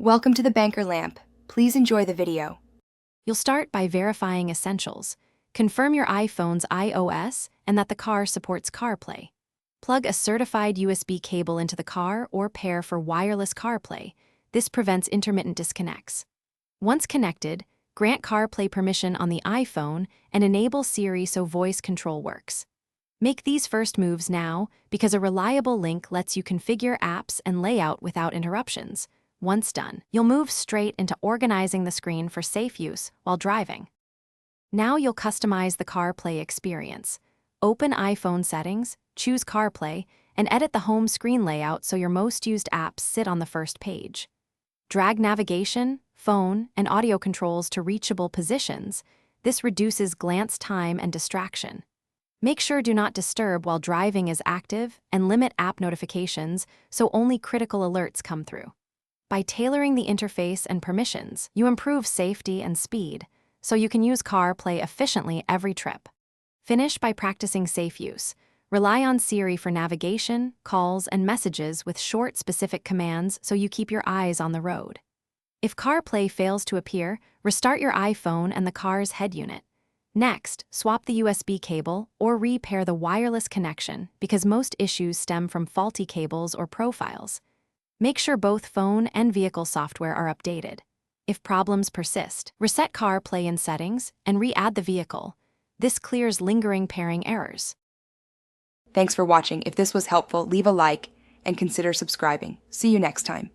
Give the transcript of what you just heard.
Welcome to the Banker Lamp. Please enjoy the video. You'll start by verifying essentials. Confirm your iPhone's iOS and that the car supports CarPlay. Plug a certified USB cable into the car or pair for wireless CarPlay. This prevents intermittent disconnects. Once connected, grant CarPlay permission on the iPhone and enable Siri so voice control works. Make these first moves now because a reliable link lets you configure apps and layout without interruptions. Once done, you'll move straight into organizing the screen for safe use while driving. Now you'll customize the CarPlay experience. Open iPhone settings, choose CarPlay, and edit the home screen layout so your most used apps sit on the first page. Drag navigation, phone, and audio controls to reachable positions. This reduces glance time and distraction. Make sure Do Not Disturb while driving is active and limit app notifications so only critical alerts come through. By tailoring the interface and permissions, you improve safety and speed, so you can use CarPlay efficiently every trip. Finish by practicing safe use. Rely on Siri for navigation, calls, and messages with short, specific commands so you keep your eyes on the road. If CarPlay fails to appear, restart your iPhone and the car's head unit. Next, swap the USB cable or repair the wireless connection because most issues stem from faulty cables or profiles. Make sure both phone and vehicle software are updated. If problems persist, reset CarPlay in settings and re-add the vehicle. This clears lingering pairing errors. Thanks for watching. If this was helpful, leave a like and consider subscribing. See you next time.